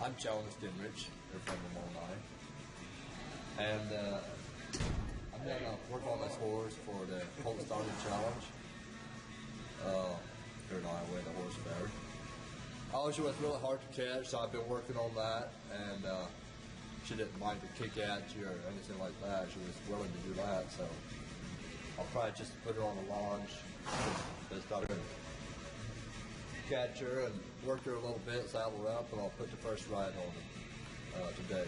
I'm Jonas Gingerich. They're from Illinois. And I'm going to work on this horse for the foxtrotters challenge here in Iowa, the horse fair. She was really hard to catch, so I've been working on that, and she didn't mind to kick at you or anything like that. She was willing to do that, so I'll probably just put her on the launch, just got her, catch her and work her a little bit, saddle her up, and I'll put the first ride on her today.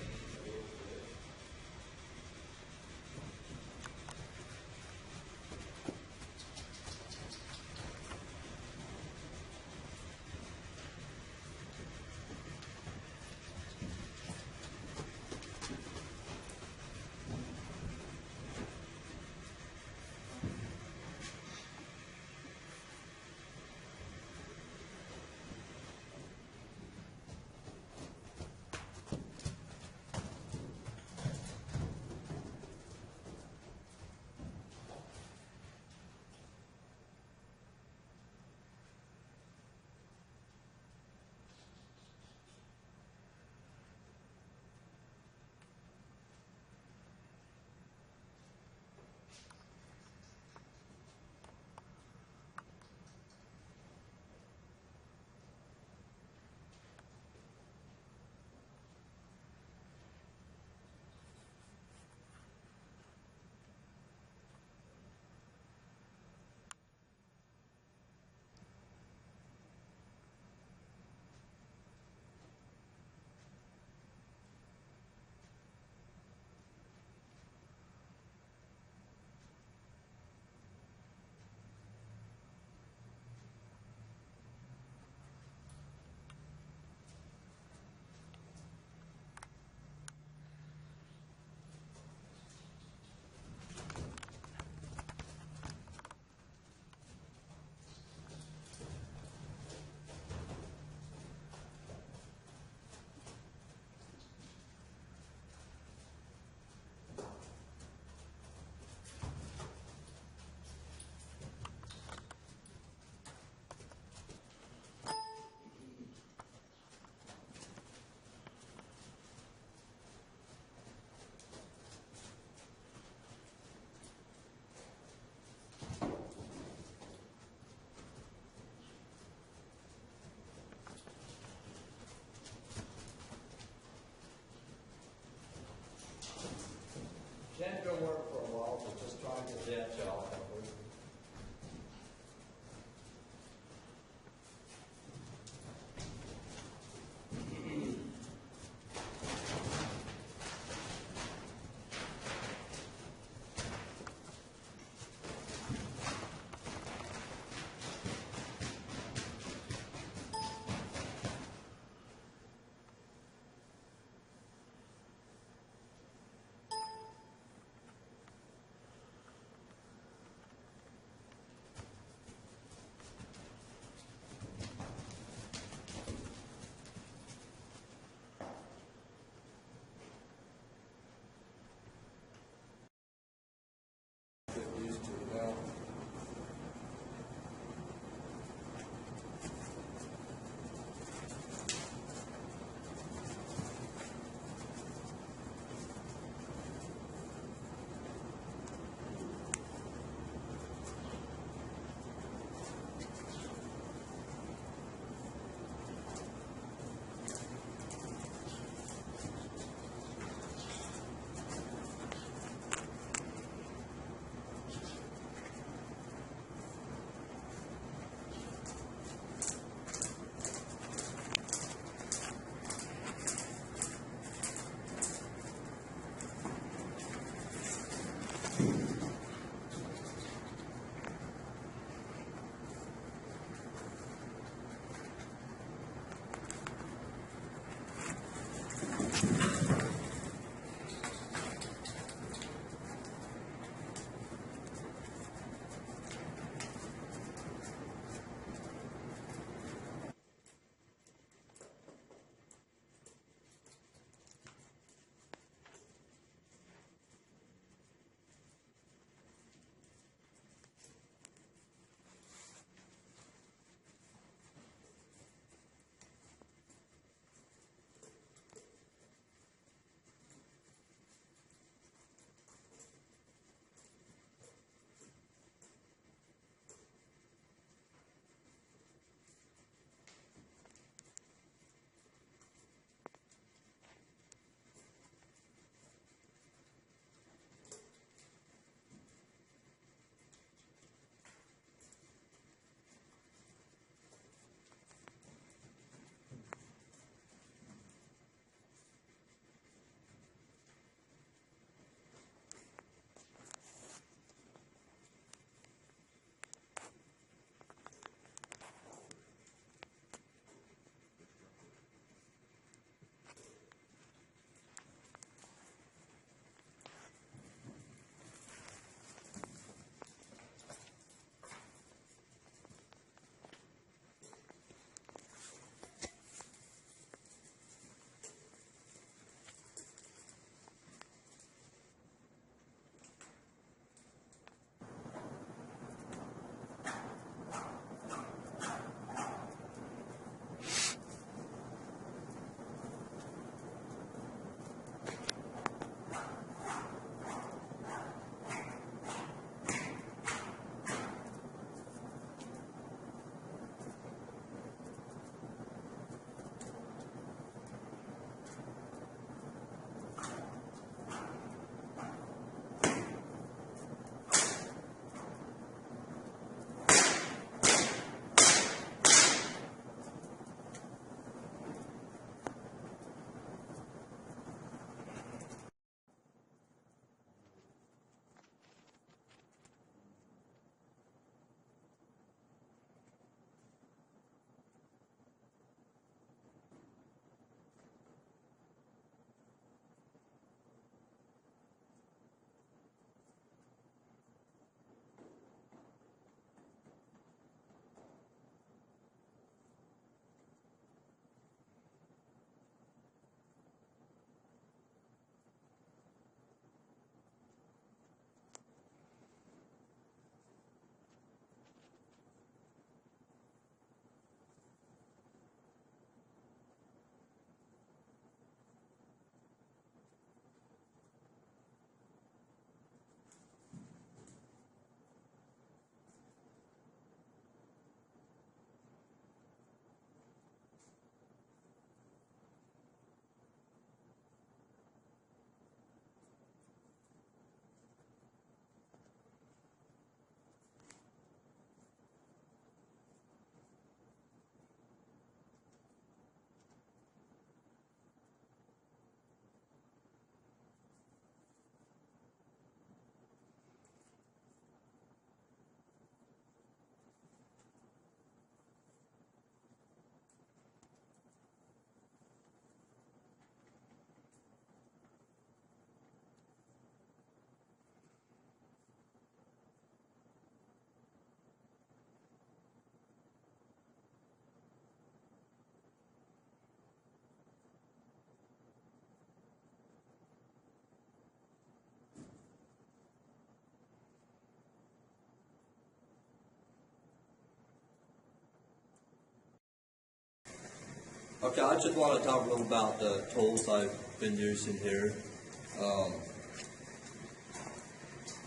Okay, I just want to talk a little about the tools I've been using here.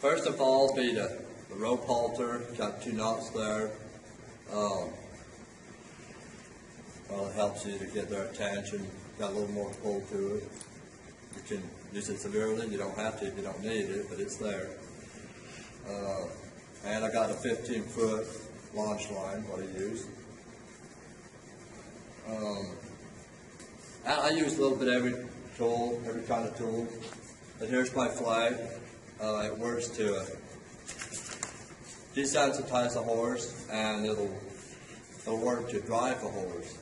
First of all, be the rope halter, got 2 knots there. Well, it helps you to get their attention, got a little more pull to it. You can use it severely, you don't have to if you don't need it, but it's there. And I got a 15-foot launch line, what I use. I use a little bit every tool, every kind of tool. But here's my flag. It works to desensitize the horse, and it'll work to drive the horse.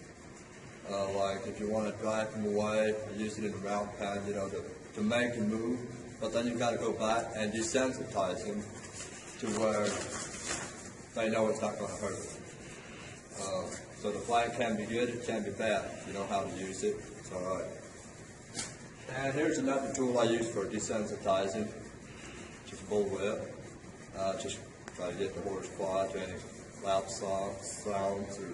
Like if you want to drive him away, you use it in the round pen, to make him move. But then you've got to go back and desensitize him to where they know it's not going to hurt them. So the flag can be good, it can be bad. If you know how to use it, it's all right. And here's another tool I use for desensitizing, just bullwhip. Just try to get the horse quiet to any loud sounds or,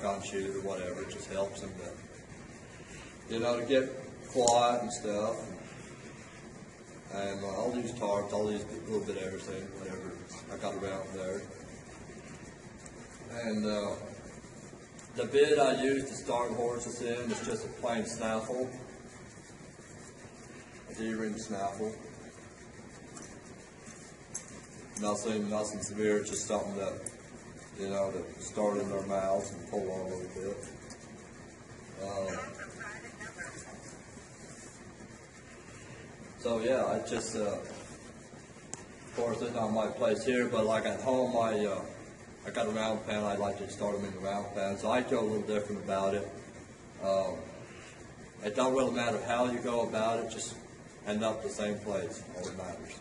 gunshot or whatever. It just helps him to get quiet and stuff. And I'll use tarps, I'll use a little bit of everything, whatever I got around there. And the bit I use to start horses in is just a plain snaffle, a D-ring snaffle. Nothing severe, just something that, to start in their mouths and pull on a little bit. So yeah, I just, of course, it's not my place here, but like at home, I got a round pen. I like to start them in the round pen, so I go a little different about it. It don't really matter how you go about it, just end up the same place. All that matters.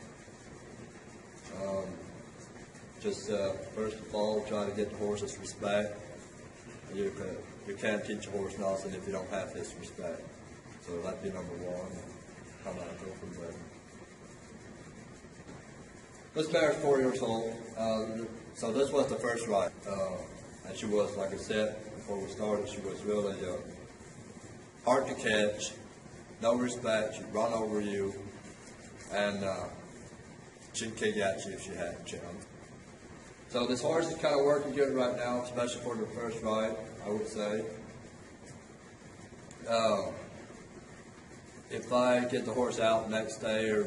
First of all, try to get the horse's respect. You can't teach a horse nothing if you don't have his respect. So that'd be number one. Come on, go from there. This mare's 4 years old. So this was the first ride. And she was, like I said before we started, she was really hard to catch, no respect, she'd run over you, and she'd kick at you if she had a chance. So this horse is kind of working good right now, especially for the first ride, I would say. If I get the horse out the next day or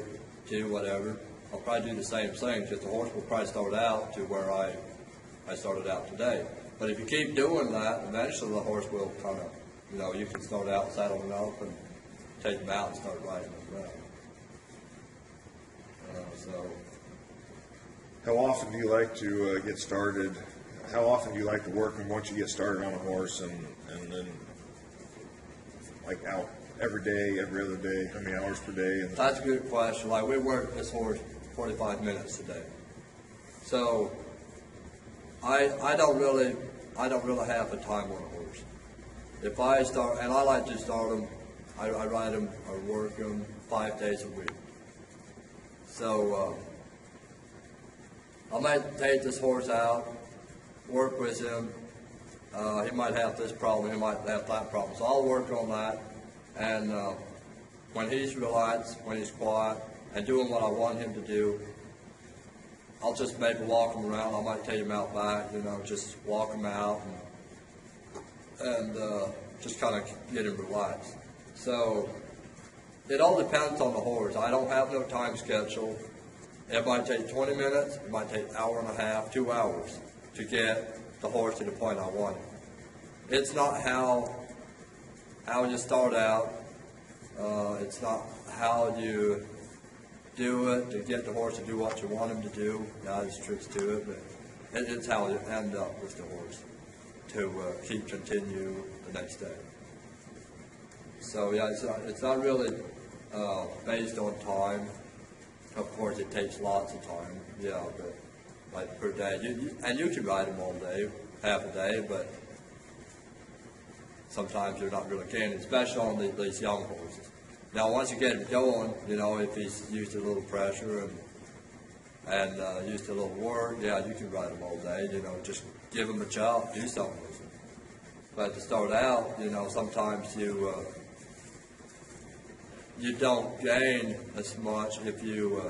two, whatever, I'll probably do the same thing, just the horse will probably start out to where I started out today. But if you keep doing that, eventually the horse will kind of, you can start out saddling up and take him out and start riding him around. How often do you like to get started? How often do you like to work and once you get started on a horse and then like out every day, every other day, how many hours per day? That's a good question. Like we work this horse 45 minutes a day. So I don't really have the time on a horse. If I start, and I like to start them, I ride them or work them 5 days a week. So I might take this horse out, work with him. He might have this problem, he might have that problem. So I'll work on that. And when he's relaxed, when he's quiet, and doing what I want him to do, I'll just maybe walk him around. I might take him out back, just walk him out and just kind of get him relaxed. So it all depends on the horse. I don't have no time schedule. It might take 20 minutes, it might take an hour and a half, 2 hours to get the horse to the point I want him. It's not how you start out. It's not how you do it to get the horse to do what you want him to do. There's tricks to it, but it's how you end up with the horse to continue the next day. So yeah, it's not really based on time. Of course, it takes lots of time. Yeah, but like per day, you can ride them all day, half a day, but sometimes you're not really can, especially on these young horses. Now, once you get him going, if he's used to a little pressure and used to a little work, yeah, you can ride him all day. Just give him a job, do something with him. But to start out, sometimes you don't gain as much if you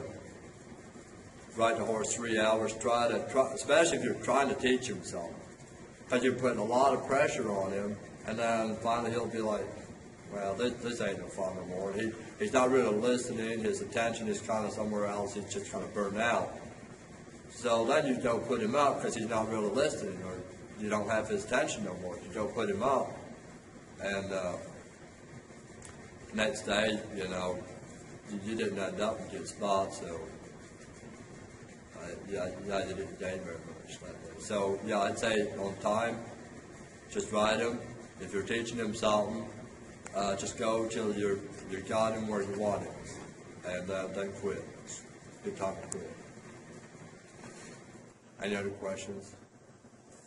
ride the horse 3 hours. Try, especially if you're trying to teach him something, because you're putting a lot of pressure on him, and then finally he'll be like, well, this ain't no fun no more. He's not really listening. His attention is kind of somewhere else. He's just kind of burnt out. So then you don't put him up because he's not really listening, or you don't have his attention no more. You don't put him up, and next day, you didn't end up in good spots. So you didn't gain very much that day. So yeah, I'd say on time, just ride him. If you're teaching him something, just go till you got him where you want him, and then quit. It's a good time to quit. Any other questions?